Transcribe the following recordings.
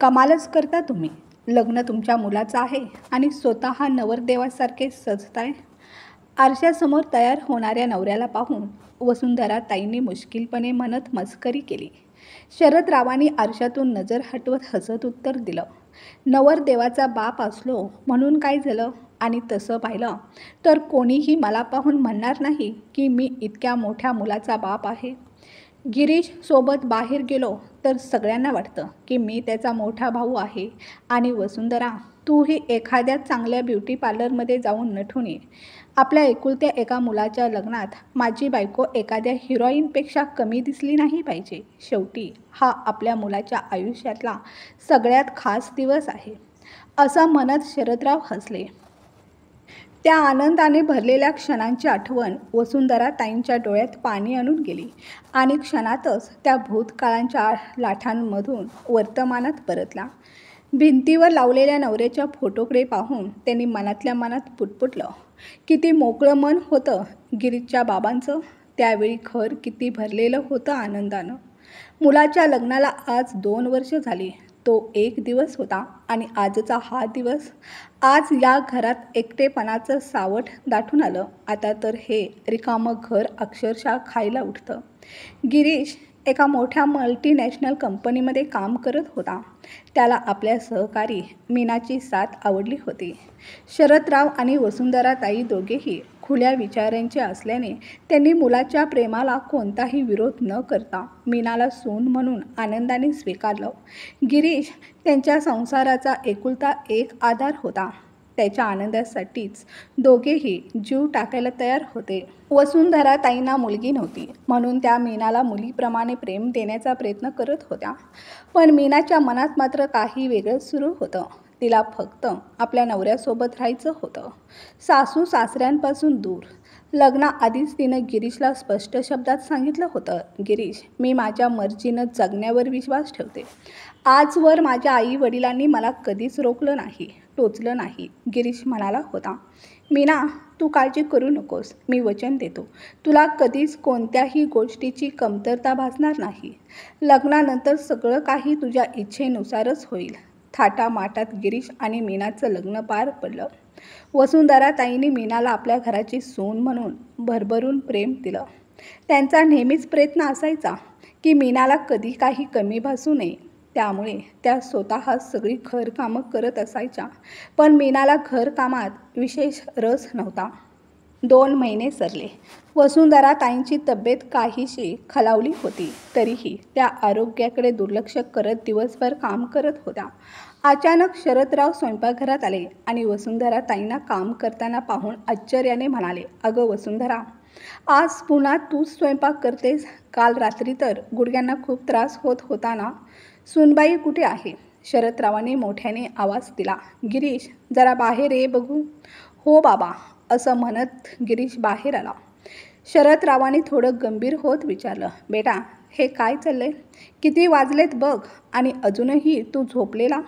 कमालच करता तुम्ही. लग्न तुमच्या मुलाचं आहे आणि स्वतः नवरदेवासारखे सजताय. आरशासमोर तयार होणाऱ्या नवऱ्याला पाहून वसुंधरा ताईंनी मुश्किलपणे म्हणत मस्करी केली. शरदरावांनी आरशातून नजर हटवत हसत उत्तर दिलं, नवरदेवाचा बाप असलो म्हणून काय झालं? आणि तसं पाहिलं तर कोणीही मला पाहून म्हणणार नाही की मी इतक्या मोठ्या मुलाचा बाप आहे. गिरीश सोबत बाहेर गेलो तर सगळ्यांना वाटतं की मी त्याचा मोठा भाऊ आहे. आणि वसुंधरा, तूही एखाद्या चांगल्या ब्युटी पार्लरमध्ये जाऊन नटून ये. आपल्या एकुलत्या एका मुलाच्या लग्नात माझी बायको एखाद्या हिरोईनपेक्षा कमी दिसली नाही पाहिजे. शेवटी हा आपल्या मुलाच्या आयुष्यातला सगळ्यात खास दिवस आहे, असं म्हणत शरदराव हसले. त्या आनंदाने भरलेल्या क्षणांची आठवण वसुंधरा ताईंच्या डोळ्यात पाणी आणून गेली आणि क्षणातच त्या भूतकाळांच्या लाटांमधून वर्तमानात परतला. भिंतीवर लावलेल्या नवऱ्याच्या फोटोकडे पाहून त्यांनी मनातल्या मनात पुटपुटलं, किती मोकळं मन होतं गिरीशच्या बाबांचं. त्यावेळी घर किती भरलेलं होतं आनंदानं. मुलाच्या लग्नाला आज 2 वर्ष झाली. तो एक दिवस होता आणि आजचा हा दिवस. आज या घरात एकटेपणाचं सावट दाटून आलं. आता तर हे रिकामं घर अक्षरशः खायला उठतं. गिरीश एका मोठ्या मल्टीनॅशनल कंपनीमध्ये काम करत होता. त्याला आपल्या सहकारी मीनाची साथ आवडली होती. शरदराव आणि वसुंधराताई दोघेही खुल्या विचारांचे असल्याने त्यांनी मुलाच्या प्रेमाला कोणताही विरोध न करता मीनाला सून म्हणून आनंदाने स्वीकारलं. गिरीश त्यांच्या संसाराचा एकुलता एक आधार होता. त्याच्या आनंदासाठीच दोघेही जीव टाकायला तयार होते. वसुंधराताईंना मुलगी नव्हती म्हणून त्या मीनाला मुलीप्रमाणे प्रेम देण्याचा प्रयत्न करत होत्या. पण मीनाच्या मनात मात्र काही वेगळंच सुरू होतं. तिला फक्त आपल्या नवऱ्यासोबत राहायचं होतं, सासू सासऱ्यांपासून दूर. लग्नाआधीच तिनं गिरीशला स्पष्ट शब्दात सांगितलं होतं, गिरीश, मी माझ्या मर्जीनं जगण्यावर विश्वास ठेवते. आजवर माझ्या आई वडिलांनी मला कधीच रोखलं नाही, टोचलं नाही. गिरीश म्हणाला होता, मीना, तू काळजी करू नकोस. मी वचन देतो, तुला कधीच कोणत्याही गोष्टीची कमतरता भासणार नाही. लग्नानंतर सगळं काही तुझ्या इच्छेनुसारच होईल. थाटामाटात गिरीश आणि मीनाचं लग्न पार पडलं. वसुंधराताईंनी मीनाला आपल्या घराची सून म्हणून भरभरून प्रेम दिलं. त्यांचा नेहमीच प्रयत्न असायचा की मीनाला कधी काही कमी भासू नये. त्यामुळे त्या स्वतः सगळी घरकामं करत असायच्या. पण मीनाला घरकामात विशेष रस नव्हता. 2 महिने सरले. वसुंधराताईंची तब्येत काहीशी खालावली होती. तरीही त्या आरोग्याकडे दुर्लक्ष करत दिवसभर काम करत होत्या. अचानक शरदराव स्वयंपाकघरात आले आणि वसुंधराताईंना काम करताना पाहून आश्चर्याने म्हणाले, अगं वसुंधरा, आज पुन्हा तूच स्वयंपाक करतेस? काल रात्री तर गुडघ्यांना खूप त्रास होत होता ना? सूनबाई कुठे आहे? शरदरावांनी मोठ्याने आवाज दिला. गिरीश, जरा बाहेर ये बघू. हो बाबा, असं म्हणत गिरीश बाहेर आला. शरदरावांनी थोडं गंभीर होत विचारलं, बेटा, हे काय चाललंय? किती वाजलेत बघ आणि अजूनही तू झोपलेला?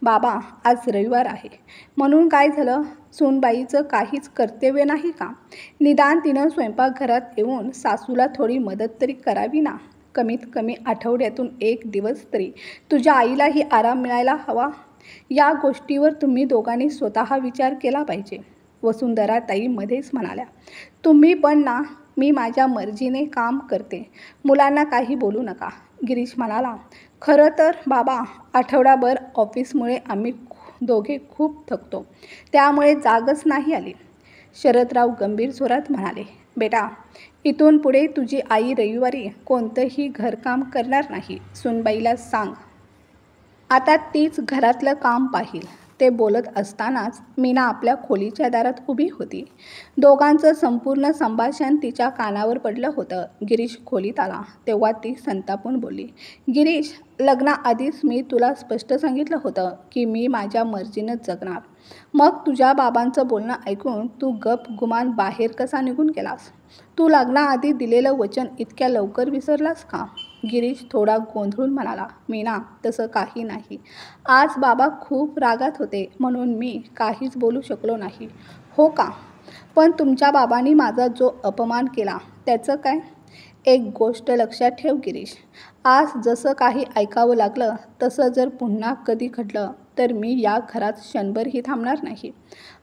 बाबा, आज रविवार आहे म्हणून काय झालं? सूनबाईचं काहीच कर्तव्य नाही का? निदान तिनं स्वयंपाकघरात येऊन सासूला थोडी मदत तरी करावी ना. कमीत कमी आठवड्यातून 1 दिवस तरी तुझ्या आईलाही आराम मिळायला हवा. या गोष्टीवर तुम्ही दोघांनी स्वतः विचार केला पाहिजे. वसुंधराताई मध्येच म्हणाल्या, तुम्ही पण ना, मी माझ्या मर्जीने काम करते. मुलांना काही बोलू नका. गिरीश म्हणाला, खरं तर बाबा, आठवडाभर ऑफिसमुळे आम्ही दोघे खूप थकतो. त्यामुळे जागच नाही आली. शरदराव गंभीर स्वरात म्हणाले, बेटा, इथून पुढे तुझी आई रविवारी कोणतंही घरकाम करणार नाही. सूनबाईला सांग. आता तीच घरातलं काम पाहील. ते बोलत असतानाच मीना आपल्या खोलीच्या दारात उभी होती. दोघांचं संपूर्ण संभाषण तिच्या कानावर पडलं होतं. गिरीश खोलीत आला तेव्हा ती संतापून बोलली, गिरीश, लग्नाआधीच मी तुला स्पष्ट सांगितलं होतं की मी माझ्या मर्जीनं जगणार. मग तुझ्या बाबांचं बोलणं ऐकून तू गप गुमान बाहेर कसा निघून गेलास? तू लग्नाआधी दिलेलं वचन इतक्या लवकर विसरलास का? गिरीश थोडा गोंधळून म्हणाला, मीना, तसं काही नाही. आज बाबा खूप रागात होते म्हणून मी काहीच बोलू शकलो नाही. हो का? पण तुमच्या बाबांनी माझा जो अपमान केला त्याचं काय? एक गोष्ट लक्षात ठेव गिरीश, आज जसं काही ऐकावं लागलं तसं जर पुन्हा कधी घडलं तर मी या घरात क्षणभरही थांबणार नाही,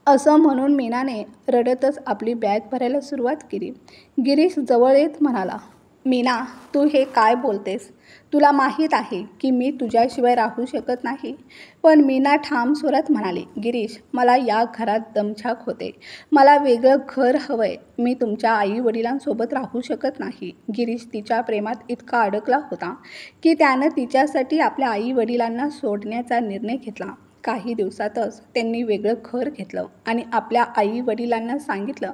असं म्हणून मीनाने रडतच आपली बॅग भरायला सुरुवात केली. गिरीश जवळ येत म्हणाला, मीना, तू हे काय बोलतेस? तुला माहीत आहे की मी तुझ्याशिवाय राहू शकत नाही. पण मीना ठाम स्वरात म्हणाली, गिरीश, मला या घरात दमछाक होते. मला वेगळं घर हवंय. मी तुमच्या आई वडिलांसोबत राहू शकत नाही. गिरीश तिच्या प्रेमात इतका अडकला होता की त्यानं तिच्यासाठी आपल्या आई वडिलांना सोडण्याचा निर्णय घेतला. काही दिवसातच त्यांनी वेगळं घर घेतलं आणि आपल्या आई वडिलांना सांगितलं,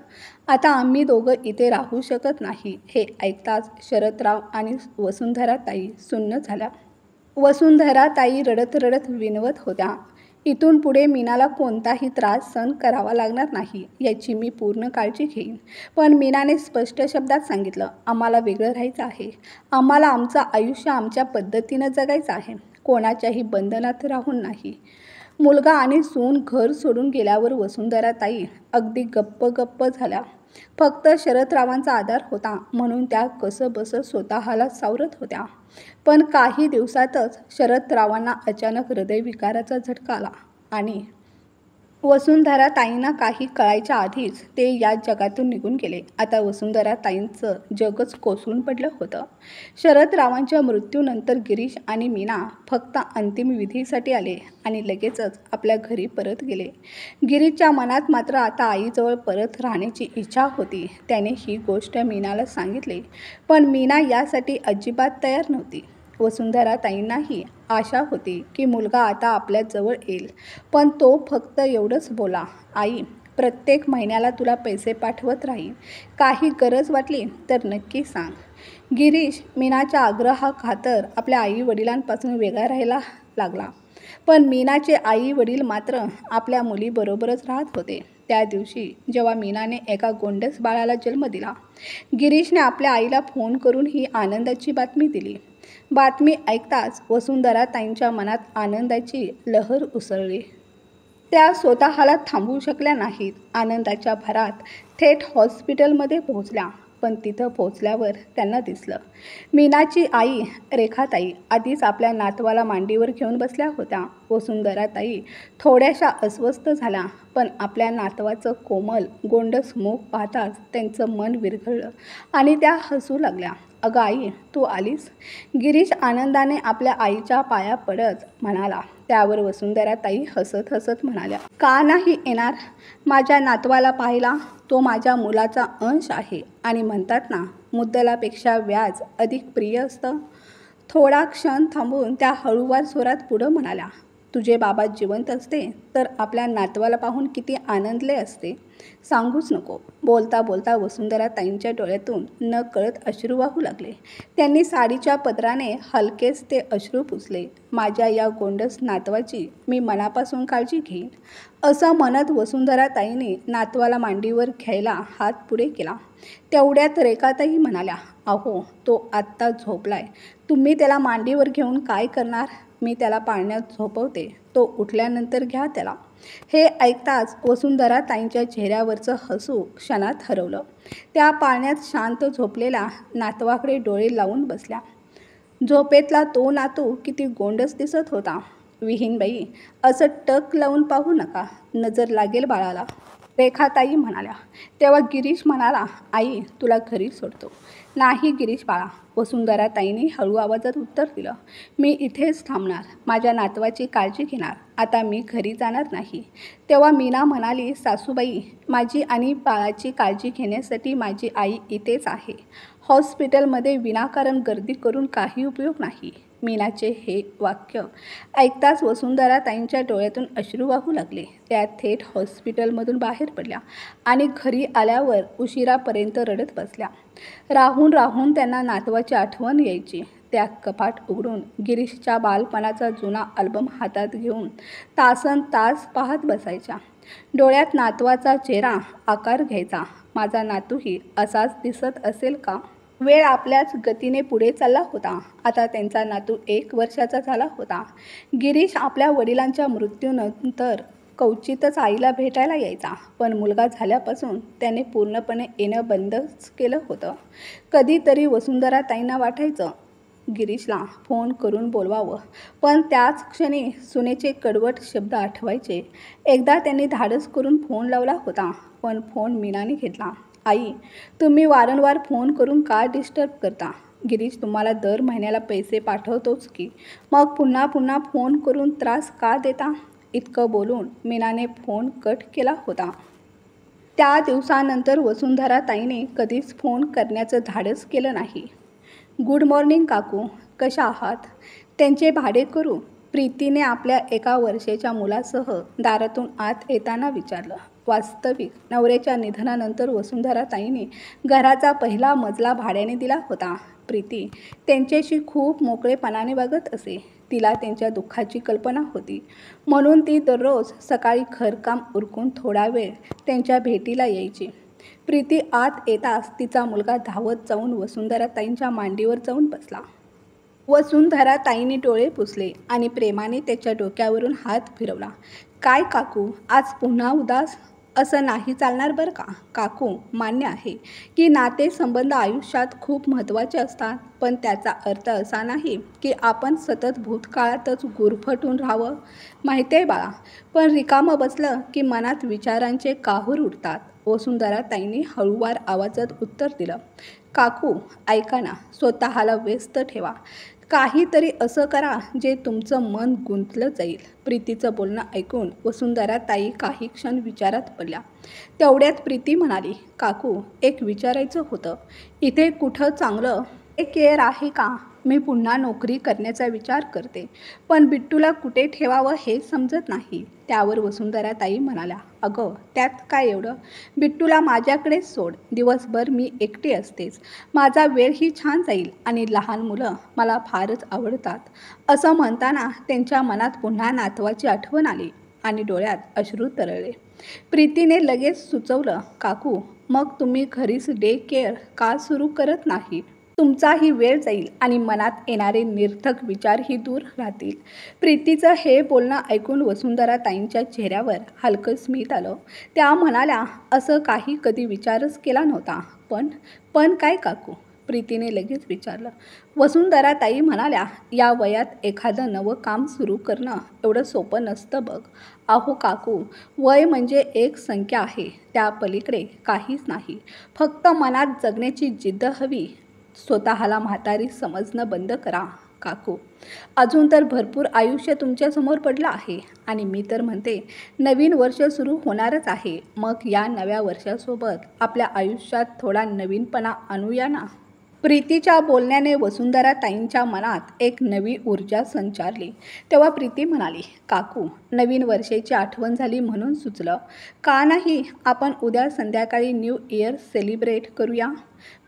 आता आम्ही दोघं इथे राहू शकत नाही. हे ऐकताच शरदराव आणि वसुंधराताई सुन्न झाल्या. वसुंधराताई रडत रडत विनवत होत्या, इथून पुढे मीनाला कोणताही त्रास सहन करावा लागणार नाही याची मी पूर्ण काळजी घेईन. पण मीनाने स्पष्ट शब्दात सांगितलं, आम्हाला वेगळं राहायचं आहे. आम्हाला आमचं आयुष्य आमच्या पद्धतीनं जगायचं आहे, कोणाच्याही बंधनात राहून नाही. मुलगा आणि सून घर सोडून गेल्यावर वसुंधराताई अगदी गप्प झाल्या. फक्त शरदरावांचा आधार होता म्हणून त्या कसंबसं स्वतःला सावरत होत्या. पण काही दिवसातच शरदरावांना अचानक हृदयविकाराचा झटका आला आणि वसुंधराताईंना काही कळायच्या आधीच ते या जगातून निघून गेले. आता वसुंधराताईंचं जगच कोसळून पडलं होतं. शरदरावांच्या मृत्यूनंतर गिरीश आणि मीना फक्त अंतिम विधीसाठी आले आणि लगेचच आपल्या घरी परत गेले. गिरीशच्या मनात मात्र आता आईजवळ परत राहण्याची इच्छा होती. त्याने ही गोष्ट मीनाला सांगितली, पण मीना यासाठी अजिबात तयार नव्हती. वसुंधराताईंनाही आशा होती की मुलगा आता आपल्या जवळ येईल, पण तो फक्त एवढंच बोला, आई, प्रत्येक महिन्याला तुला पैसे पाठवत राहीन. काही गरज वाटली तर नक्की सांग. गिरीश मीनाच्या आग्रहाखातर आपल्या आई वडिलांपासून वेगळा राहायला लागला. पण मीनाचे आई वडील मात्र आपल्या मुलीबरोबरच राहत होते. त्या दिवशी जेव्हा मीनाने एका गोंडस बाळाला जन्म दिला, गिरीशने आपल्या आईला फोन करून ही आनंदाची बातमी दिली. बातमी ऐकताच वसुंधराताईंच्या मनात आनंदाची लहर उसळली. त्या स्वतःला थांबवू शकल्या नाहीत. आनंदाच्या भरात थेट हॉस्पिटलमध्ये पोहोचल्या. पण तिथं पोहोचल्यावर त्यांना दिसलं, मीनाची आई रेखाताई आधीच आपल्या नातवाला मांडीवर घेऊन बसल्या होत्या. वसुंधराताई थोड्याशा अस्वस्थ झाल्या, पण आपल्या नातवाचं कोमल गोंडस मुख पाहताच त्यांचं मन विरघळलं आणि त्या हसू लागल्या. अगं आई, तू आलीस? गिरीश आनंदाने आपल्या आईच्या पाया पडत म्हणाला. त्यावर वसुंधराताई हसत हसत म्हणाल्या, का नाही येणार? माझ्या नातवाला पाहिला, तो माझ्या मुलाचा अंश आहे आणि म्हणतात ना, मुद्दलापेक्षा व्याज अधिक प्रिय असतं. थोडा क्षण थांबून त्या हळूवार स्वरात पुढं म्हणाल्या, तुझे बाबा जिवंत असते तर आपल्या नातवाला पाहून किती आनंदले असते, सांगूच नको. बोलता बोलता वसुंधराताईंच्या डोळ्यातून न कळत अश्रू वाहू लागले. त्यांनी साडीच्या पदराने हलकेच ते अश्रू पुसले. माझ्या या गोंडस नातवाची मी मनापासून काळजी घेईन, असं म्हणत वसुंधराताईंनी नातवाला मांडीवर घ्यायला हात पुढे केला. तेवढ्यात रेखाताई म्हणाल्या, अहो, तो आत्ता झोपलाय. तुम्ही त्याला मांडीवर घेऊन काय करणार? मी त्याला पाळण्यात झोपवते, तो उठल्यानंतर घ्या त्याला. हे ऐकताच वसुंधराताईंच्या चेहऱ्यावरचं हसू क्षणात हरवलं. त्या पाळण्यात शांत झोपलेल्या नातवाकडे डोळे लावून बसल्या. झोपेतला तो नातू किती गोंडस दिसत होता. विहीनबाई, असं टक लावून पाहू नका, नजर लागेल बाळाला, रेखाताई म्हणाल्या. तेव्हा गिरीश म्हणाला, आई, तुला घरी सोडतो. नाही गिरीश बाळा, वसुंधराताईंनी हळू आवाजात उत्तर दिलं, मी इथेच थांबणार, माझ्या नातवाची काळजी घेणार. आता मी घरी जाणार नाही. तेव्हा मीना म्हणाली, सासूबाई, माझी आणि बाळाची काळजी घेण्यासाठी माझी आई इथेच आहे. हॉस्पिटलमध्ये विनाकारण गर्दी करून काही उपयोग नाही. मीनाचे हे वाक्य ऐकताच वसुंधराताईंच्या डोळ्यातून अश्रू वाहू लागले. त्या थेट हॉस्पिटलमधून बाहेर पडल्या आणि घरी आल्यावर उशिरापर्यंत रडत बसल्या. राहून राहून त्यांना नातवाची आठवण यायची. त्या कपाट उघडून गिरीशच्या बालपणाचा जुना अल्बम हातात घेऊन तासन तास पाहत बसायच्या. डोळ्यात नातवाचा चेहरा आकार घ्यायचा. माझा नातूही असाच दिसत असेल का? वेळ आपल्याच गतीने पुढे चालला होता. आता त्यांचा नातू 1 वर्षाचा झाला होता. गिरीश आपल्या वडिलांच्या मृत्यूनंतर क्वचितच आईला भेटायला यायचा, पण मुलगा झाल्यापासून त्याने पूर्णपणे येणं बंदच केलं होतं. कधीतरी वसुंधराताईंना वाटायचं गिरीशला फोन करून बोलवावं, पण त्याच क्षणी सुनेचे कडवट शब्द आठवायचे. एकदा त्यांनी धाडस करून फोन लावला होता, पण फोन मीनाने घेतला. आई, तुम्ही वारंवार फोन करून का डिस्टर्ब करता? गिरीश तुम्हाला दर महिन्याला पैसे पाठवतोच की, मग पुन्हा पुन्हा फोन करून त्रास का देता? इतकं बोलून मीनाने फोन कट केला होता. त्या दिवसानंतर वसुंधराताईंनी कधीच फोन करण्याचं धाडस केलं नाही. गुड मॉर्निंग काकू, कशा आहात? त्यांचे भाडेकरू प्रीतीने आपल्या 1 वर्षाच्या मुलासह दारातून आत येताना विचारलं. वास्तविक नवऱ्याच्या निधनानंतर वसुंधराताईंनी घराचा पहिला मजला भाड्याने दिला होता. प्रीती त्यांच्याशी खूप मोकळेपणाने वागत असे. तिला त्यांच्या दुःखाची कल्पना होती, म्हणून ती दररोज सकाळी घरकाम उरकून थोडा वेळ त्यांच्या भेटीला यायची. प्रीती आत येताच तिचा मुलगा धावत जाऊन वसुंधराताईंच्या मांडीवर जाऊन बसला. वसुंधराताईंनी डोळे पुसले आणि प्रेमाने त्याच्या डोक्यावरून हात फिरवला. काय काकू, आज पुन्हा उदास? असं नाही चालणार बरं का. काकू, मान्य आहे की नातेसंबंध आयुष्यात खूप महत्त्वाचे असतात, पण त्याचा अर्थ असा नाही की आपण सतत भूतकाळातच गुरफटून राहावं. माहिती आहे बाळा, पण रिकामं बसलं की मनात विचारांचे काहूर उडतात. वसुंधराताईंनी हळूवार आवाजात उत्तर दिलं. काकू, ऐका ना, स्वतःला व्यस्त ठेवा. काहीतरी असं करा जे तुमचं मन गुंतलं जाईल. प्रीतीचं बोलणं ऐकून वसुंधराताई काही क्षण विचारात पडल्या. तेवढ्यात प्रीती म्हणाली, काकू, एक विचारायचं होतं. इथे कुठं चांगलं केअर आहे का? मी पुन्हा नोकरी करण्याचा विचार करते, पण बिट्टूला कुठे ठेवावं हे समजत नाही. त्यावर वसुंधराताई म्हणाल्या, अगं, त्यात काय एवढं? बिट्टूला माझ्याकडेच सोड. दिवसभर मी एकटी असतेच. माझा वेळही छान जाईल आणि लहान मुलं मला फारच आवडतात. असं म्हणताना त्यांच्या मनात पुन्हा नातवाची आठवण आली आणि डोळ्यात अश्रू तरळले. प्रीतीने लगेच सुचवलं, काकू, मग तुम्ही घरीच डे केअर का सुरू करत नाही? तुमचाही वेळ जाईल आणि मनात येणारे निरर्थक विचारही दूर राहतील. प्रीतीचं हे बोलणं ऐकून वसुंधराताईंच्या चेहऱ्यावर हलकं स्मित आलं. त्या म्हणाल्या, असं काही कधी विचारच केला नव्हता. पण काय काकू? प्रीतीने लगेच विचारलं. वसुंधराताई म्हणाल्या, या वयात एखादं नवं काम सुरू करणं एवढं सोपं नसतं बघ. अहो काकू, वय म्हणजे एक संख्या आहे, त्या पलीकडे काहीच नाही. फक्त मनात जगण्याची जिद्द हवी. स्वतःला म्हातारी समजणं बंद करा काकू. अजून तर भरपूर आयुष्य तुमच्यासमोर पडलं आहे आणि मी तर म्हणते नवीन वर्ष सुरू होणारच आहे. मग या नव्या वर्षासोबत आपल्या आयुष्यात थोडा नवीनपणा आणूया ना. प्रीतीच्या बोलण्याने वसुंधराताईंच्या मनात एक नवी ऊर्जा संचारली. तेव्हा प्रीती म्हणाली, काकू, नवीन वर्षाची आठवण झाली म्हणून सुचलं. का नाही आपण उद्या संध्याकाळी न्यू इयर सेलिब्रेट करूया?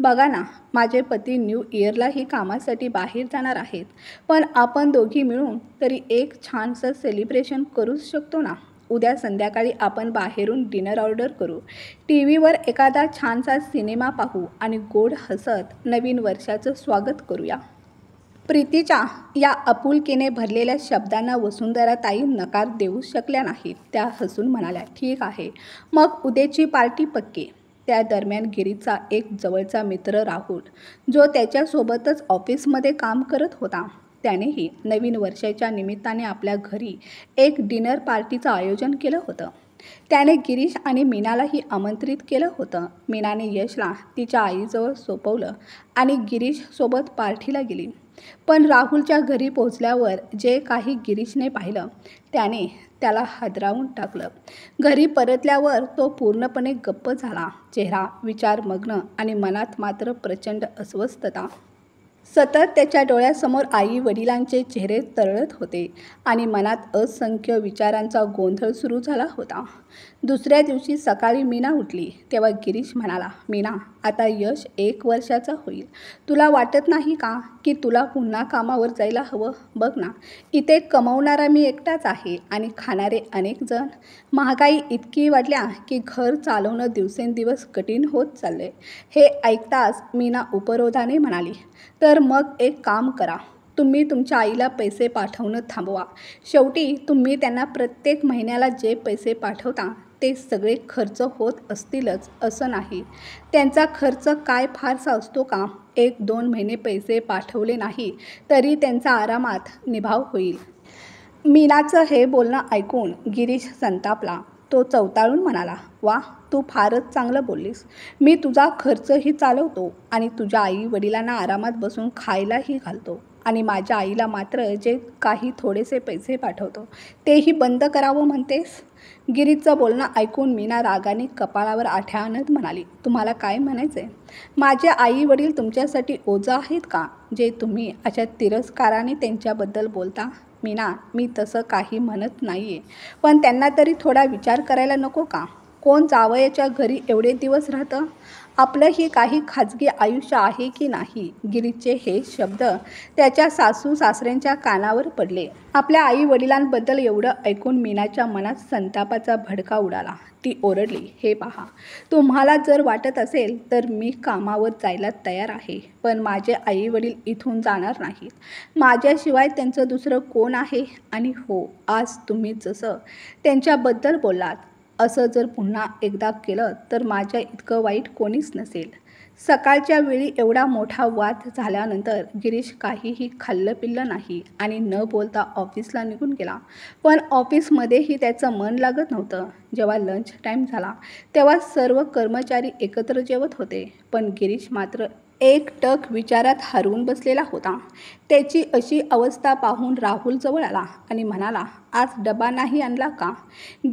बघा ना, माझे पती न्यू इयरलाही कामासाठी बाहेर जाणार आहेत, पण आपण दोघी मिळून तरी एक छानसं सेलिब्रेशन करूच शकतो ना. उद्या संध्याकाळी आपण बाहेरून डिनर ऑर्डर करू, टीव्हीवर एखादा छानसा सिनेमा पाहू आणि गोड हसत नवीन वर्षाचं स्वागत करूया. प्रीतीच्या या आपुलकीने भरलेल्या शब्दांना वसुंधराताई नकार देऊ शकल्या नाहीत. त्या हसून म्हणाल्या, ठीक आहे, मग उद्याची पार्टी पक्की. त्या दरम्यान गिरीचा एक जवळचा मित्र राहुल, जो त्याच्यासोबतच ऑफिसमध्ये काम करत होता, त्यानेही नवीन वर्षाच्या निमित्ताने आपल्या घरी एक डिनर पार्टीचं आयोजन केलं होतं. त्याने गिरीश आणि मीनालाही आमंत्रित केलं होतं. मीनाने यशला तिच्या आईजवळ सोपवलं आणि गिरीशसोबत पार्टीला गेली. पण राहुलच्या घरी पोहोचल्यावर जे काही गिरीशने पाहिलं त्याने त्याला हादरावून टाकलं. घरी परतल्यावर तो पूर्णपणे गप्प झाला. चेहरा विचारमग्न आणि मनात मात्र प्रचंड अस्वस्थता. सतत त्याच्या डोळ्यासमोर आई वडिलांचे चेहरे तरळत होते आणि मनात असंख्य विचारांचा गोंधळ सुरू झाला होता. दुसऱ्या दिवशी सकाळी मीना उठली तेव्हा गिरीश म्हणाला, मीना, आता यश 1 वर्षाचा होईल. तुला वाटत नाही का की तुला पुन्हा कामावर जायला हवं? बघ ना, इथे कमवणारा मी एकटाच आहे आणि खाणारे अनेक जण. महागाई इतकी वाढल्या की घर चालवणं दिवसेंदिवस कठीण होत चाललंय. हे ऐकताच मीना उपरोधाने म्हणाली, तर मग एक काम करा, तुम्ही तुमच्या आईला पैसे पाठवणं थांबवा. शेवटी तुम्ही त्यांना प्रत्येक महिन्याला जे पैसे पाठवता ते सगळे खर्च होत असतीलच असं नाही. त्यांचा खर्च काय फारसा असतो का? 1-2 महिने पैसे पाठवले नाही तरी त्यांचा आरामात निभाव होईल. मीनाचं हे बोलणं ऐकून गिरीश संतापला. तो चवताळून म्हणाला, वा, तू फारच चांगलं बोललीस. मी तुझा खर्चही चालवतो आणि तुझ्या आई वडिलांना आरामात बसून खायलाही घालतो आणि माझ्या आईला मात्र जे काही थोडेसे पैसे पाठवतो तेही बंद करावं म्हणतेस? गिरीशचं बोलणं ऐकून मीना रागाने कपाळावर आठ्या आणत म्हणाली, तुम्हाला काय म्हणायचं आहे? माझे आई वडील तुमच्यासाठी ओझं आहेत का जे तुम्ही अशा तिरस्काराने त्यांच्याबद्दल बोलता? मीना, मी तसं काही म्हणत नाही आहे, पण त्यांना तरी थोडा विचार करायला नको का? कोण जावयाच्या घरी एवढे दिवस राहतं? आपलंही काही खाजगी आयुष्य आहे की नाही? गिरीशचे हे शब्द त्याच्या सासू सासऱ्यांच्या कानावर पडले. आपल्या आई वडिलांबद्दल एवढं ऐकून मीनाच्या मनात संतापाचा भडका उडाला. ती ओरडली, हे पहा, तुम्हाला जर वाटत असेल तर मी कामावर जायला तयार आहे, पण माझे आई वडील इथून जाणार नाहीत. माझ्याशिवाय त्यांचं दुसरं कोण आहे? आणि हो, आज तुम्ही जसं त्यांच्याबद्दल बोललात असं जर पुन्हा एकदा केलं तर माझ्या इतकं वाईट कोणीच नसेल. सकाळच्या वेळी एवढा मोठा वाद झाल्यानंतर गिरीश काहीही खाल्लं-पिल्लं नाही आणि न बोलता ऑफिसला निघून गेला. पण ऑफिसमध्येही त्याचं मन लागत नव्हतं. जेव्हा लंच टाईम झाला तेव्हा सर्व कर्मचारी एकत्र जेवत होते, पण गिरीश मात्र एकटक विचारात हरवून बसलेला होता. त्याची अशी अवस्था पाहून राहुल जवळ आला आणि म्हणाला, आज डबा नाही आणला का?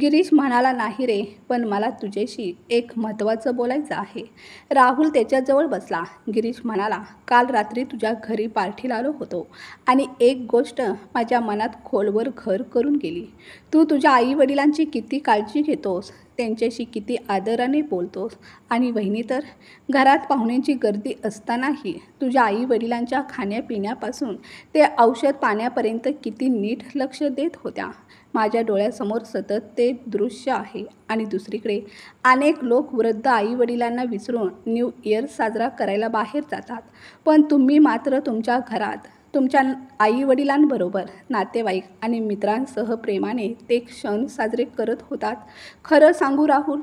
गिरीश म्हणाला, नाही रे, पण मला तुझ्याशी एक महत्त्वाचं बोलायचं आहे. राहुल त्याच्याजवळ बसला. गिरीश म्हणाला, काल रात्री तुझ्या घरी पार्टीला आलो होतो आणि एक गोष्ट माझ्या मनात खोलवर घर करून गेली. तू तुझ्या आई वडिलांची किती काळजी घेतोस, त्यांच्याशी किती आदराने बोलतोस आणि वहिनी तर घरात पाहुण्यांची गर्दी असतानाही तुझ्या आई वडिलांच्या खाण्यापिण्यापासून ते औषध पाण्यापर्यंत किती नीट लक्ष देत होत्या. माझ्या डोळ्यासमोर सतत ते दृश्य आहे. आणि दुसरीकडे अनेक लोक वृद्ध आई वडिलांना विसरून न्यू इयर साजरा करायला बाहेर जातात, पण तुम्ही मात्र तुमच्या घरात तुमच्या आई वडिलांबरोबर नातेवाईक आणि मित्रांसह प्रेमाने ते क्षण साजरे करत होतात. खरं सांगू राहुल,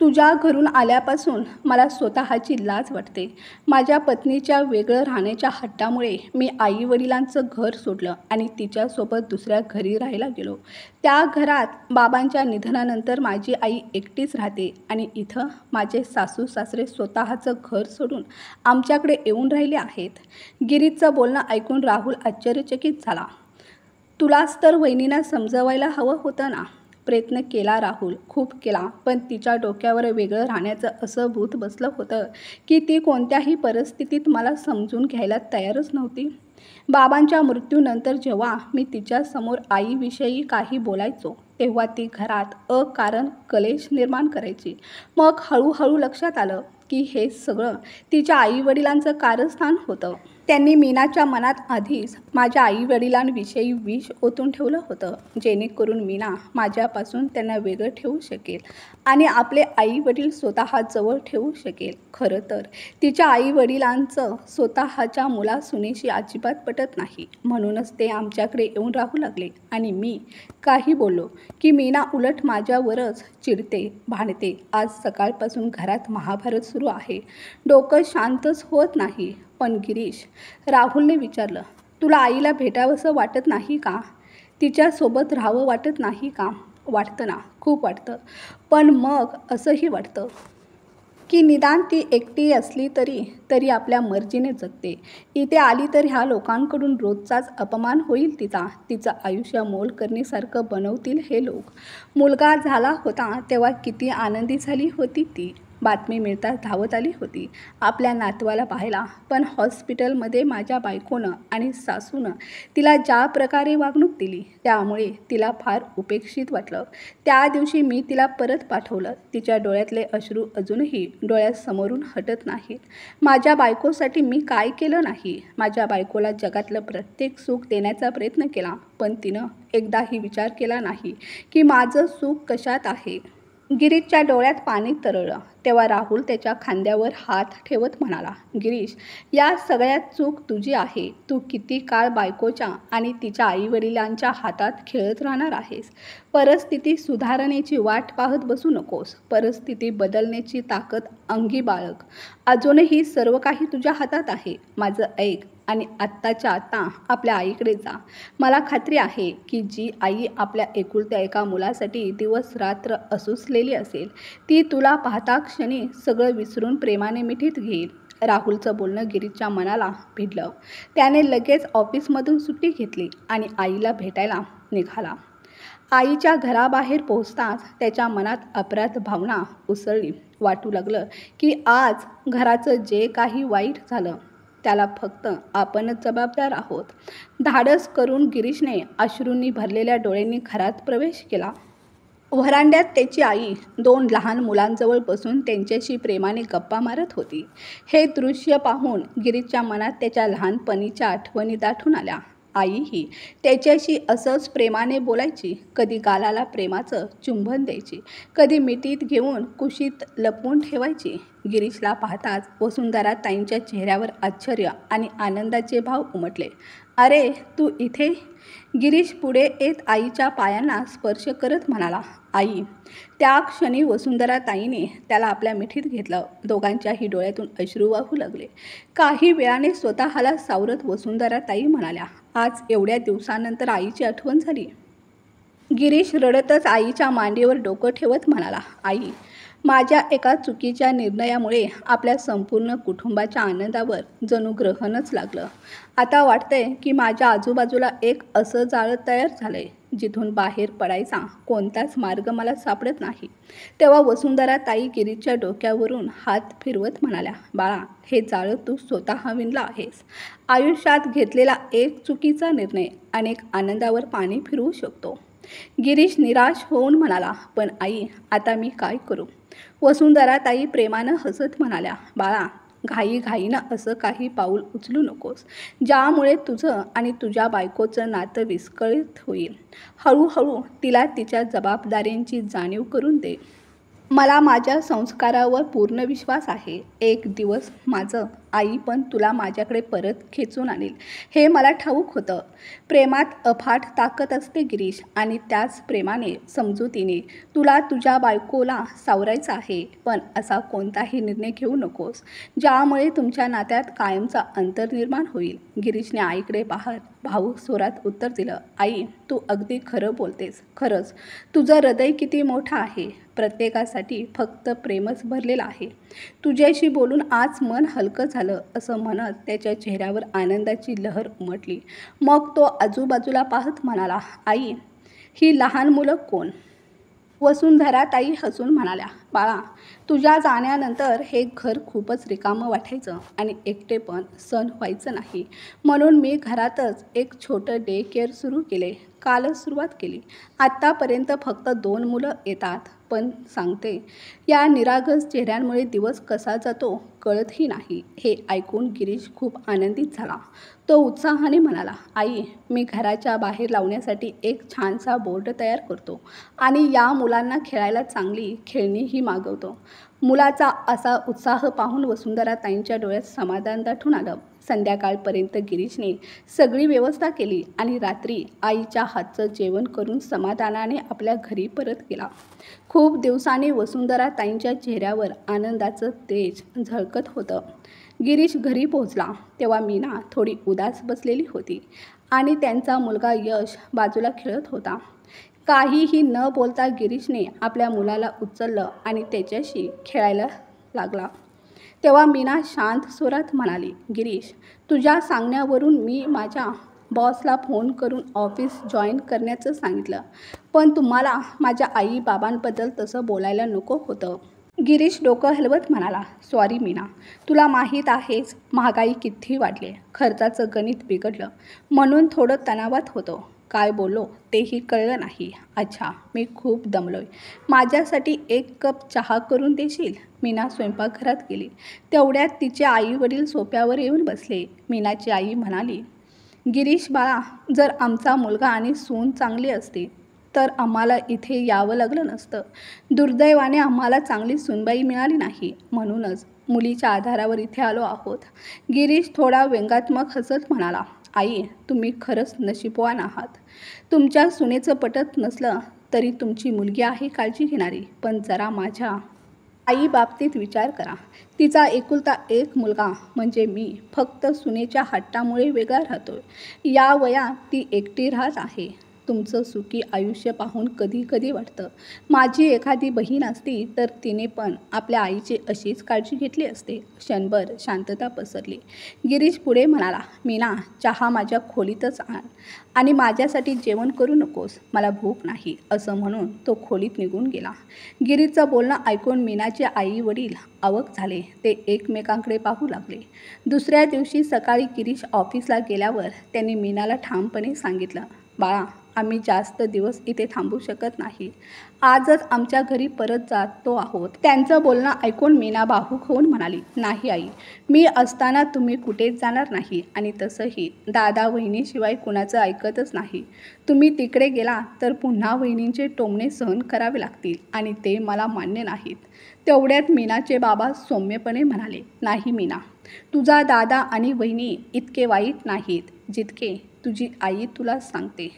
तुझ्या घरून आल्यापासून मला स्वतःची लाज वाटते. माझ्या पत्नीच्या वेगळं राहण्याच्या हट्टामुळे मी आई वडिलांचं घर सोडलं आणि तिच्यासोबत दुसऱ्या घरी राहायला गेलो. त्या घरात बाबांच्या निधनानंतर माझी आई एकटीच राहते आणि इथं माझे सासू सासरे स्वतःचं घर सोडून आमच्याकडे येऊन राहिले आहेत. गिरीशचं बोलणं ऐकून राहुल आश्चर्यचकित झाला. तुलाच तर वहिनींना समजवायला हवं होतं ना? प्रयत्न केला राहुल, खूप केला, पण तिच्या डोक्यावर वेगळं राहण्याचं असं भूत बसलं होतं की ती कोणत्याही परिस्थितीत मला समजून घ्यायला तयारच नव्हती. बाबांच्या मृत्यूनंतर जेव्हा मी तिच्यासमोर आईविषयी काही बोलायचो तेव्हा ती घरात अकारण कलेश निर्माण करायची. मग हळूहळू लक्षात आलं की हे सगळं तिच्या आईवडिलांचं कारस्थान होतं. त्यांनी मीनाच्या मनात आधीच माझ्या आईवडिलांविषयी विष ओतून ठेवलं होतं, जेणेकरून मीना माझ्यापासून त्यांना वेगळं ठेवू शकेल आणि आपले आईवडील स्वतः जवळ ठेवू शकेल. खरं तर तिच्या आईवडिलांचं स्वतःच्या मुलासुनेशी अजिबात पटत नाही, म्हणूनच ते आमच्याकडे येऊन राहू लागले आणि मी काही बोललो की मीना उलट माझ्यावरच चिडते, भांडते. आज सकाळपासून घरात महाभारत सुरू आहे. डोकं शांतच होत नाही. पण गिरीश, राहुलने विचारलं, तुला आईला भेटावंसं वाटत नाही का? तिच्यासोबत राहावं वाटत नाही का? वाटतं ना, खूप वाटतं. पण मग असंही वाटतं की निदान ती एकटी असली तरी आपल्या मर्जीने जगते. इथे आली तर ह्या लोकांकडून रोजचाच अपमान होईल तिचा. तिचं आयुष्य मोलकरणीसारखं बनवतील हे लोक. मुलगा झाला होता तेव्हा किती आनंदी झाली होती ती. बातमी मिळताच धावत आली होती आपल्या नातवाला पाहायला. पण हॉस्पिटलमध्ये माझ्या बायकोनं आणि सासूनं तिला ज्या प्रकारे वागणूक दिली त्यामुळे तिला फार उपेक्षित वाटलं. त्या दिवशी मी तिला परत पाठवलं. तिच्या डोळ्यातले अश्रू अजूनही डोळ्यासमोरून हटत नाहीत. माझ्या बायकोसाठी मी काय केलं नाही? माझ्या बायकोला जगातलं प्रत्येक सुख देण्याचा प्रयत्न केला, पण तिनं एकदाही विचार केला नाही की माझं सुख कशात आहे. गिरीशच्या डोळ्यात पाणी तरळलं. तेव्हा राहुल त्याच्या खांद्यावर हात ठेवत म्हणाला, गिरीश, या सगळ्यात चूक तुझी आहे. तू किती काळ बायकोच्या आणि तिच्या आईवडिलांच्या हातात खेळत राहणार आहेस. परिस्थिती सुधारण्याची वाट पाहत बसू नकोस. परिस्थिती बदलण्याची ताकद अंगी बाळग. अजूनही सर्व काही तुझ्या हातात आहे. माझं ऐक आणि आत्ताच्या आत्ता आपल्या आईकडे जा. मला खात्री आहे की जी आई आपल्या एकुलत्या एका मुलासाठी दिवस रात्र असुसलेली असेल, ती तुला पाहता क्षणी सगळं विसरून प्रेमाने मिठीत घेईल. राहुलचं बोलणं गिरीशच्या मनाला भिडलं. त्याने लगेच ऑफिसमधून सुट्टी घेतली आणि आईला भेटायला निघाला. आईच्या घराबाहेर पोहोचताच त्याच्या मनात अपराध भावना उसळली. वाटू लागलं की आज घराचं जे काही वाईट झालं त्याला फक्त आपणच जबाबदार आहोत. धाडस करून गिरीशने अश्रूंनी भरलेल्या डोळ्यांनी घरात प्रवेश केला. व्हरांड्यात त्याची आई 2 लहान मुलांजवळ बसून त्यांच्याशी प्रेमाने गप्पा मारत होती. हे दृश्य पाहून गिरीशच्या मनात त्याच्या लहानपणीच्या आठवणी दाटून आल्या. आईही त्याच्याशी असंच प्रेमाने बोलायची. कधी गालाला प्रेमाचं चुंबन द्यायची, कधी मिठीत घेऊन कुशीत लपवून ठेवायची. गिरीशला पाहताच वसुंधरा ताईंच्या चेहऱ्यावर आश्चर्य आणि आनंदाचे भाव उमटले. अरे, तू इथे? गिरीश पुढे येत आईच्या पायांना स्पर्श करत म्हणाला, आई. त्या क्षणी वसुंधरा ताईने त्याला आपल्या मिठीत घेतलं. दोघांच्याही डोळ्यातून अश्रू वाहू लागले. काही वेळाने स्वतःला सावरत वसुंधरा ताई म्हणाल्या, आज एवढ्या दिवसानंतर आईची आठवण झाली. गिरीश रडतच आईच्या मांडीवर डोकं ठेवत म्हणाला, आई, माझ्या एका चुकीच्या निर्णयामुळे आपल्या संपूर्ण कुटुंबाच्या आनंदावर जणू ग्रहणच लागलं. आता वाटतंय की माझ्या आजूबाजूला एक असं जाळं तयार झालंय जिथून बाहेर पडायचा कोणताच मार्ग मला सापडत नाही. तेव्हा वसुंधरा ताई गिरीशच्या डोक्यावरून हात फिरवत म्हणाल्या, बाळा, हे जाळं तू स्वतः विणलं आहेस. आयुष्यात घेतलेला एक चुकीचा निर्णय अनेक आनंदावर पाणी फिरवू शकतो. गिरीश निराश होऊन म्हणाला, पण आई, आता मी काय करू? वसुंधरा ताई प्रेमानं हसत म्हणाल्या, बाळा, घाईनं असं काही पाऊल उचलू नकोस ज्यामुळे तुझं आणि तुझ्या बायकोचं नातं विस्कळीत होईल. हळूहळू तिला तिच्या जबाबदाऱ्यांची जाणीव करून दे. मला माझ्या संस्कारावर पूर्ण विश्वास आहे. एक दिवस माझं आई पण तुला माझ्याकडे परत खेचून आणेल, हे मला ठाऊक होतं. प्रेमात अफाट ताकद असते गिरीश, आणि त्याच प्रेमाने, समजुतीने तुला तुझ्या बायकोला सावरायचं आहे. पण असा कोणताही निर्णय घेऊ नकोस ज्यामुळे तुमच्या नात्यात कायमचा अंतर निर्माण होईल. गिरीशने आईकडे पाहत भावुक स्वरात उत्तर दिलं, आई, तू अगदी खरं बोलतेस. खरंच तुझं हृदय किती मोठं आहे. प्रत्येकासाठी फक्त प्रेमच भरलेलं आहे. तुझ्याशी बोलून आज मन हलकं झालं, असं म्हणत त्याच्या चेहऱ्यावर आनंदाची लहर उमटली. मग तो आजूबाजूला पाहत म्हणाला, आई, ही लहान मुलं कोण? वसुंधरा ताई हसून म्हणाल्या, बाळा, तुझ्या जाण्यानंतर हे घर खूपच रिकामं वाटायचं आणि एकटेपण सहन व्हायचं नाही. म्हणून मी घरातच एक छोटं डे केअर सुरू केले. कालच सुरुवात केली. आत्तापर्यंत फक्त 2 मुलं येतात. पण सांगते, या निरागस चेहऱ्यांमुळे दिवस कसा जातो कळतही नाही. हे ऐकून गिरीश खूप आनंदित झाला. तो उत्साहाने म्हणाला, आई, मी घराच्या बाहेर लावण्यासाठी एक छानसा बोर्ड तयार करतो आणि या मुलांना खेळायला चांगली खेळणीही मागवतो. मुलाचा असा उत्साह पाहून वसुंधरा ताईंच्या डोळ्यात समाधान दाटून आलं. संध्याकाळपर्यंत गिरीशने सगळी व्यवस्था केली आणि रात्री आईच्या हातचं जेवण करून समाधानाने आपल्या घरी परत गेला. खूप दिवसांनी वसुंधरा ताईंच्या चेहऱ्यावर आनंदाचं तेज झळकत होतं. गिरीश घरी पोहोचला तेव्हा मीना थोडी उदास बसलेली होती आणि त्यांचा मुलगा यश बाजूला खेळत होता. काहीही न बोलता गिरीशने आपल्या मुलाला उचललं आणि त्याच्याशी खेळायला लागला. तेव्हा मीना शांत स्वरात म्हणाली, गिरीश, तुझ्या सांगण्यावरून मी माझ्या बॉसला फोन करून ऑफिस जॉईन करण्याचं सांगितलं. पण तुम्हाला माझ्या आई बाबांबद्दल तसं बोलायला नको होतं. गिरीश डोकं हलवत म्हणाला, सॉरी मीना, तुला माहीत आहेच महागाई किती वाढली. खर्चाचं गणित बिघडलं म्हणून थोडं तणावात होतो. काय बोललो तेही कळलं नाही. अच्छा, मी खूप दमलोय. माझ्यासाठी 1 कप चहा करून देशील? मीना स्वयंपाकघरात गेली. तेवढ्यात तिचे आई वडील सोफ्यावर येऊन बसले. मीनाची आई म्हणाली, गिरीश बाळा, जर आमचा मुलगा आणि सून चांगली असती तर आम्हाला इथे यावं लागलं नसतं. दुर्दैवाने आम्हाला चांगली सूनबाई मिळाली नाही, म्हणूनच मुलीच्या आधारावर इथे आलो आहोत. गिरीश थोडा व्यंगात्मक हसत म्हणाला, आई, तुम्ही खरंच नशीबवान आहात. तुमच्या सुनेचं पटत नसलं तरी तुमची मुलगी आहे काळजी घेणारी. पण जरा माझ्या आई बाबतीत विचार करा. तिचा एकुलता एक मुलगा म्हणजे मी फक्त सुनेच्या हट्टामुळे वेगळा राहतोय. या वयात ती एकटी राहत आहे. तुमचं सुखी आयुष्य पाहून कधी कधी वाटतं, माझी एखादी बहीण असती तर तिने पण आपल्या आईची अशीच काळजी घेतली असते. क्षणभर शांतता पसरली. गिरीश पुढे म्हणाला, मीना, चहा माझ्या खोलीतच आण आणि माझ्यासाठी जेवण करू नकोस, मला भूक नाही, असं म्हणून तो खोलीत निघून गेला. गिरीशचं बोलणं ऐकून मीनाचे आई वडील अवाक झाले. ते एकमेकांकडे पाहू लागले. दुसऱ्या दिवशी सकाळी गिरीश ऑफिसला गेल्यावर त्यांनी मीनाला ठामपणे सांगितलं, बाळा, आम्ही जास्त दिवस इथे थांबू शकत नाही. आजच आमच्या घरी परत जातो आहोत. त्यांचं बोलणं ऐकून मीना भावूक होऊन म्हणाली, नाही आई, मी असताना तुम्ही कुठेच जाणार नाही आणि तसंही दादा वहिनीशिवाय कुणाचं ऐकतच नाही. तुम्ही तिकडे गेला तर पुन्हा वहिनींचे टोमणे सहन करावे लागतील आणि ते मला मान्य नाहीत. तेवढ्यात मीनाचे बाबा सौम्यपणे म्हणाले, नाही मीना, तुझा दादा आणि वहिनी इतके वाईट नाहीत जितके तुझी आई तुला सांगते.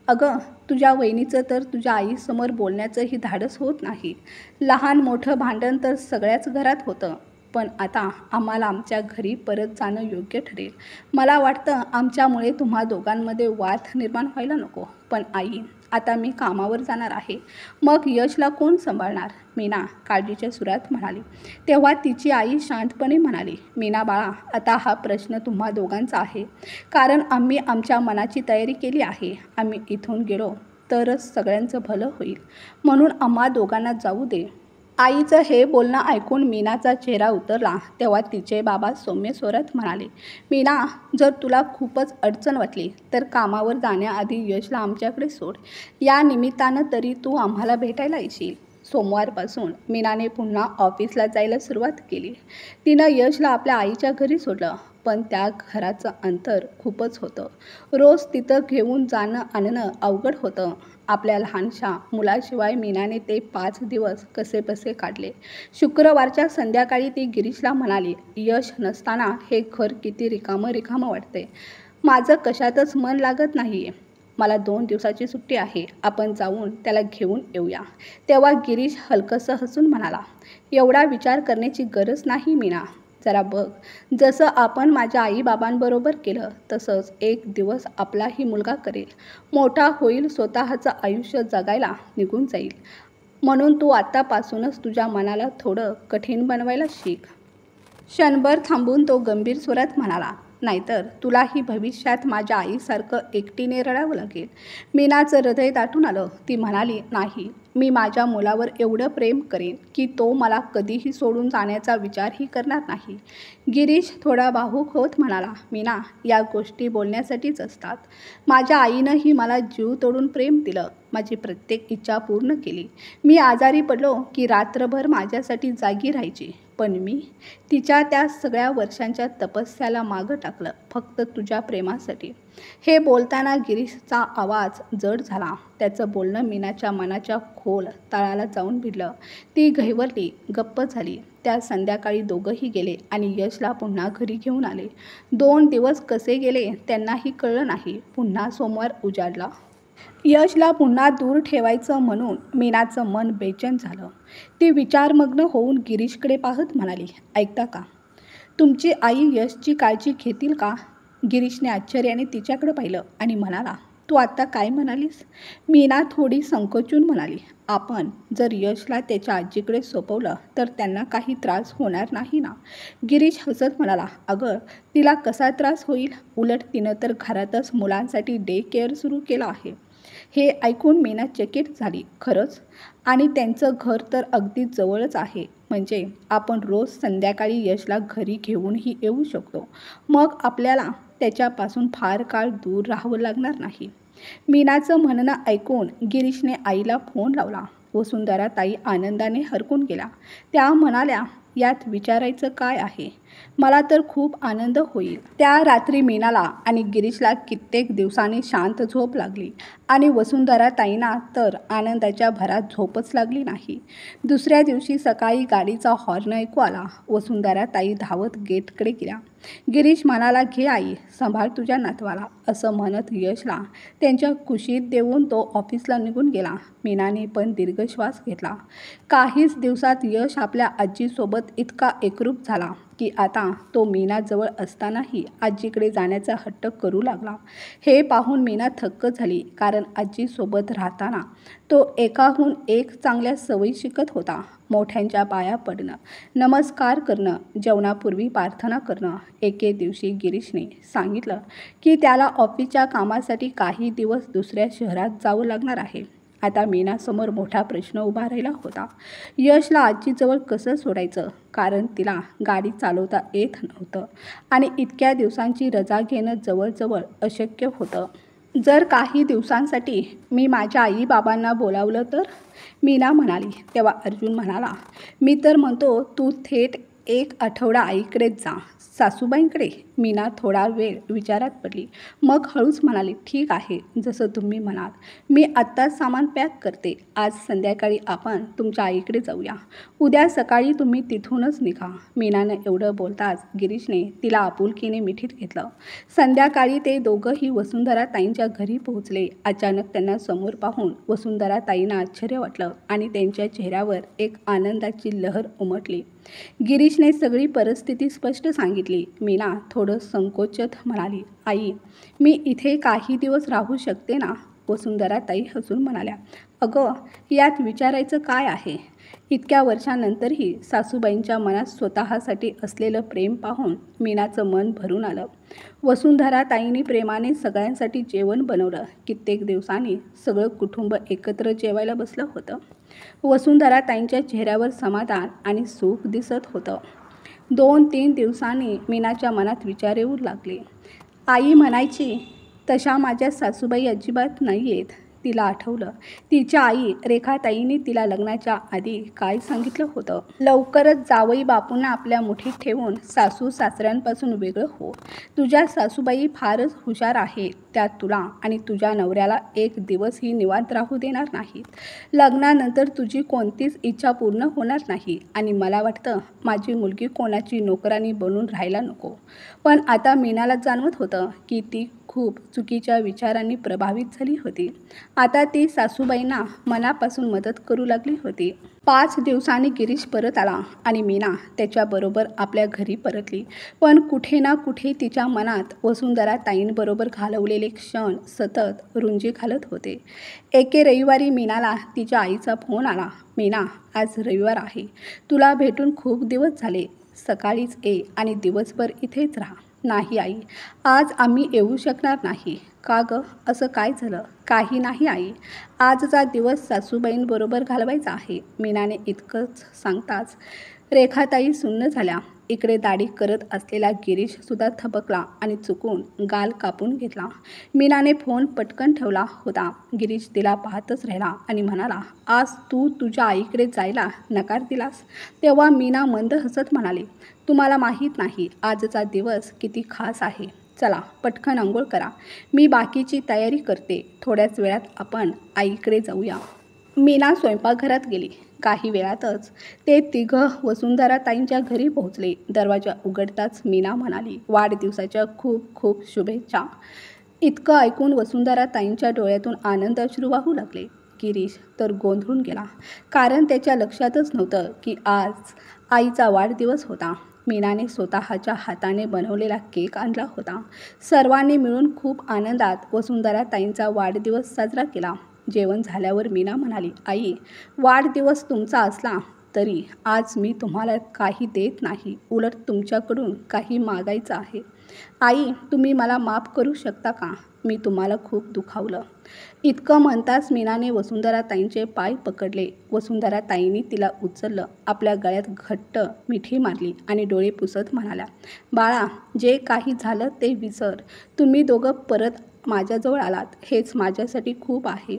अगं, तुझ्या वहिनीचं तर तुझ्या आईसमोर बोलण्याचंही धाडस होत नाही. लहान मोठं भांडण तर सगळ्याच घरात होतं. पण आता आम्हाला आमच्या घरी परत जाणं योग्य ठरेल. मला वाटतं आमच्यामुळे तुम्हा दोघांमध्ये वाद निर्माण व्हायला नको. पण आई, आता मी कामावर जाणार आहे, मग यशला कोण सांभाळणार? मीना काळजीच्या सुरात म्हणाली. तेव्हा तिची आई शांतपणे म्हणाली, मीना बाळा, आता हा प्रश्न तुम्हा दोघांचा आहे. कारण आम्ही आमच्या मनाची तयारी केली आहे. आम्ही इथून गेलो तरच सगळ्यांचं भलं होईल, म्हणून आम्हा दोघांना जाऊ दे. आईचं हे बोलणं ऐकून मीनाचा चेहरा उतरला. तेव्हा तिचे बाबा सौम्य स्वरात म्हणाले, मीना, जर तुला खूपच अडचण वाटली तर कामावर जाण्याआधी यशला आमच्याकडे सोड. या निमित्तानं तरी तू आम्हाला भेटायला येशील. सोमवारपासून मीनाने पुन्हा ऑफिसला जायला सुरुवात केली. तिनं यशला आपल्या आईच्या घरी सोडलं, पण त्या घराचं अंतर खूपच होतं. रोज तिथं घेऊन जाणं आणणं अवघड होतं. आपल्या लहानशा मुलाशिवाय मीनाने ते 5 दिवस कसेबसे काढले. शुक्रवारच्या संध्याकाळी ती गिरीशला म्हणाली, यश नसताना हे घर किती रिकामं रिकामं वाटते. माझं कशातच मन लागत नाही. मला 2 दिवसाची सुट्टी आहे. आपण जाऊन त्याला घेऊन येऊया. तेव्हा गिरीश हलकंसं हसून म्हणाला, एवढा विचार करण्याची गरज नाही मीना. जरा बघ, जसं आपण माझ्या आईबाबांबरोबर केलं तसंच एक दिवस आपलाही मुलगा करेल. मोठा होईल, स्वतःचं आयुष्य जगायला निघून जाईल. म्हणून तू आत्तापासूनच तुझ्या मनाला थोडं कठीण बनवायला शिक. क्षणभर थांबून तो गंभीर स्वरात म्हणाला, नाहीतर तुलाही भविष्यात माझ्या आईसारखं एकटीने रडावं लागेल. मीनाचं हृदय दाटून आलं. ती म्हणाली, नाही, मी माझ्या मुलावर एवढं प्रेम करेन की तो मला कधीही सोडून जाण्याचा विचारही करणार नाही. गिरीश थोडा भावूक होत म्हणाला, मीना, या गोष्टी बोलण्यासाठीच असतात. माझ्या आईनंही मला जीव तोडून प्रेम दिलं, माझी प्रत्येक इच्छा पूर्ण केली. मी आजारी पडलो की रात्रभर माझ्यासाठी जागी राहायची. पण मी तिच्या त्या सगळ्या वर्षांच्या तपस्याला मागं टाकलं फक्त तुझ्या प्रेमासाठी. हे बोलताना गिरीशचा आवाज जड झाला. त्याचं बोलणं मीनाच्या मनाच्या खोल तळाला जाऊन भिडलं. ती घहिवरली, गप्प झाली. त्या संध्याकाळी दोघंही गेले आणि यशला पुन्हा घरी घेऊन आले. 2 दिवस कसे गेले त्यांनाही कळलं नाही. पुन्हा सोमवार उजाडला. यशला पुन्हा दूर ठेवायचं म्हणून मीनाचं मन बेचैन झालं. ती विचारमग्न होऊन गिरीशकडे पाहत म्हणाली, ऐकता का? तुमची आई यशची काळजी घेतील का? गिरीशने आश्चर्याने तिच्याकडे पाहिलं आणि म्हणाला, तू आत्ता काय म्हणालीस? मीना थोडी संकोचून म्हणाली, आपण जर यशला त्याच्या आजीकडे सोपवलं तर त्यांना काही त्रास होणार नाही ना? गिरीश हसत म्हणाला, अगं, तिला कसा त्रास होईल? उलट तिनं तर घरातच मुलांसाठी डे केअर सुरू केलं आहे. हे ऐकून मीना चकित झाली. खरंच? आणि त्यांचं घर तर अगदी जवळच आहे. म्हणजे आपण रोज संध्याकाळी यशला घरी घेऊनही येऊ शकतो. मग आपल्याला त्याच्यापासून फार काळ दूर राहावं लागणार नाही. मीनाचं म्हणणं ऐकून गिरीशने आईला फोन लावला. वसुंधरा ताई आनंदाने हरकून गेल्या. त्या म्हणाल्या, यात विचारायचं काय आहे? मला तर खूप आनंद होईल. त्या रात्री मीनाला आणि गिरीशला कित्येक दिवसांनी शांत झोप लागली आणि वसुंधरा ताईंना तर आनंदाच्या भरात झोपच लागली नाही. दुसऱ्या दिवशी सकाळी गाडीचा हॉर्न ऐकू आला. वसुंधरा ताई धावत गेटकडे गेल्या. गिरीश म्हणाला, घे आई, सांभाळ तुझ्या नातवाला, असं म्हणत यशला त्यांच्या कुशीत देऊन तो ऑफिसला निघून गेला. मीनाने पण दीर्घ श्वास घेतला. काहीच दिवसात यश आपल्या आजीसोबत इतका एकरूप झाला की आता तो मीनाजवळ असतानाही आजीकडे जाण्याचा हट्ट करू लागला. हे पाहून मीना थक्क झाली, कारण आजीसोबत राहताना तो एकाहून एक चांगल्या सवयी शिकत होता. मोठ्यांच्या पाया पडणं, नमस्कार करणं, जेवणापूर्वी प्रार्थना करणं. एके दिवशी गिरीशने सांगितलं की त्याला ऑफिसच्या कामासाठी काही दिवस दुसऱ्या शहरात जावं लागणार आहे. आता मीनासमोर मोठा प्रश्न उभा राहिला होता. यशला आजीजवळ कसं सोडायचं, कारण तिला गाडी चालवता येत नव्हतं आणि इतक्या दिवसांची रजा घेणं जवळजवळ अशक्य होतं. जर काही दिवसांसाठी मी माझ्या आई बाबांना बोलावलं तर? मीना म्हणाली. तेव्हा अर्जुन म्हणाला, मी तर म्हणतो तू थेट 1 आठवडा आईकडेच जा. सासूबाईंकडे? मीना थोडा वेळ विचारात पडली. मग हळूच म्हणाली, ठीक आहे, जसं तुम्ही म्हणाल. मी आत्ताच सामान पॅक करते. आज संध्याकाळी आपण तुमच्या आईकडे जाऊया. उद्या सकाळी तुम्ही तिथूनच निघा. मीनानं एवढं बोलताच गिरीशने तिला आपुलकीने मिठीत घेतलं. संध्याकाळी ते दोघंही वसुंधरा ताईंच्या घरी पोहोचले. अचानक त्यांना समोर पाहून वसुंधरा ताईंना आश्चर्य वाटलं आणि त्यांच्या चेहऱ्यावर एक आनंदाची लहर उमटली. गिरीशने सगळी परिस्थिती स्पष्ट सांगितली. मीना थोडं संकोचत म्हणाली, आई, मी इथे काही दिवस राहू शकते ना? वसुंधरा ताई हसून म्हणाल्या, अगं, यात विचारायचं काय आहे? इतक्या वर्षांनंतरही सासूबाईंच्या मनात स्वतःसाठी असलेलं प्रेम पाहून मीनाचं मन भरून आलं. वसुंधरा ताईंनी प्रेमाने सगळ्यांसाठी जेवण बनवलं. कित्येक दिवसांनी सगळं कुटुंब एकत्र जेवायला बसलं होतं. वसुंधरा ताईंच्या चेहऱ्यावर समाधान आणि सुख दिसत होतं. 2-3 दिवसांनी मीनाच्या मनात विचार येऊ लागले. आई म्हणायची तशा माझ्या सासूबाई अजिबात नाही आहेत. तिला आठवलं, तिच्या आई रेखाताईंनी तिला लग्नाच्या आधी काय सांगितलं होतं. लवकरच जावई बापूंना आपल्या मुठीत ठेवून सासू सासऱ्यांपासून वेगळं हो. तुझ्या सासूबाई फारच हुशार आहेत. त्या तुला आणि तुझ्या नवऱ्याला एक दिवसही निवांत राहू देणार नाहीत. लग्नानंतर तुझी कोणतीच इच्छा पूर्ण होणार नाही आणि मला वाटतं माझी मुलगी कोणाची नोकरानी बनून राहायला नको. पण आता मीनाला जाणवत होतं की ती खूप चुकीच्या विचारांनी प्रभावित झाली होती. आता ती सासूबाईंना मनापासून मदत करू लागली होती. 5 दिवसांनी गिरीश परत आला आणि मीना त्याच्याबरोबर आपल्या घरी परतली. पण कुठे ना कुठे तिच्या मनात वसुंधरा ताईंबरोबर घालवलेले क्षण सतत रुंजी घालत होते. एके रविवारी मीनाला तिच्या आईचा फोन आला. मीना, आज रविवार आहे. तुला भेटून खूप दिवस झाले. सकाळीच ये आणि दिवसभर इथेच राहा. नाही आई, आज आम्ही येऊ शकणार नाही. का गं, असं काय झालं? काही नाही आई, आजचा दिवस सासूबाईंबरोबर घालवायचा आहे. मीनाने इतकंच सांगताच रेखाताई सुन्न झाल्या. इकडे दाढी करत असलेला गिरीशसुद्धा थबकला आणि चुकून गाल कापून घेतला. मीनाने फोन पटकन ठेवला होता. गिरीश तिला पाहतच राहिला आणि म्हणाला, आज तू तुझ्या आईकडे जायला नकार दिलास? तेव्हा मीना मंद हसत म्हणाली, तुम्हाला माहीत नाही आजचा दिवस किती खास आहे. चला पटकन अंघोळ करा, मी बाकीची तयारी करते. थोड्याच वेळात आपण आईकडे जाऊया. मीना स्वयंपाकघरात गेली. काही वेळातच ते तिघं वसुंधरा ताईंच्या घरी पोहोचले. दरवाजा उघडताच मीना म्हणाली, वाढदिवसाच्या खूप खूप शुभेच्छा. इतकं ऐकून वसुंधरा ताईंच्या डोळ्यातून आनंद अश्रू वाहू लागले. गिरीश तर गोंधळून गेला, कारण त्याच्या लक्षातच नव्हतं की आज आईचा वाढदिवस होता. मीनाने स्वतःच्या हाताने बनवलेला केक आणला होता. सर्वांनी मिळून खूप आनंदात वसुंधरा ताईंचा वाढदिवस साजरा केला. जेवण झाल्यावर मीना म्हणाली, आई, वाढदिवस तुमचा असला तरी आज मी तुम्हाला काही देत नाही, उलट तुमच्याकडून काही मागायचं आहे. आई, तुम्ही मला माफ करू शकता का? मी तुम्हाला खूप दुखावलं. इतकं म्हणताच मीनाने वसुंधरा ताईंचे पाय पकडले. वसुंधरा ताईंनी तिला उचललं, आपल्या गळ्यात घट्ट मिठी मारली आणि डोळे पुसत म्हणाल्या, बाळा, जे काही झालं ते विसर. तुम्ही दोघं परत माझ्याजवळ आलात हेच माझ्यासाठी खूप आहे.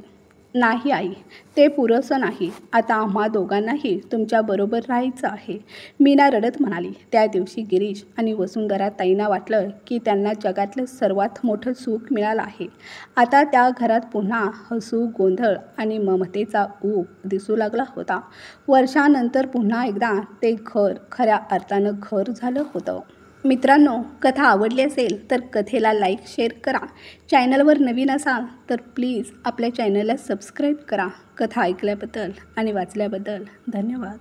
नाही आई, ते पुरेसं नाही. आता आम्हा दोघांनाही तुमच्याबरोबर राहायचं आहे, मीना रडत म्हणाली. त्या दिवशी गिरीश आणि वसुंधरा ताईंना वाटलं की त्यांना जगातलं सर्वात मोठं सुख मिळालं आहे. आता त्या घरात पुन्हा हसू, गोंधळ आणि ममतेचा ऊब दिसू लागला होता. वर्षानंतर पुन्हा एकदा ते घर खऱ्या अर्थानं घर झालं होतं. मित्रांनो, कथा आवडली असेल तर कथेला लाईक, शेअर करा. चॅनलवर नवीन असाल तर प्लीज आपल्या चॅनलला सबस्क्राईब करा. कथा ऐकल्याबद्दल आणि वाचल्याबद्दल धन्यवाद.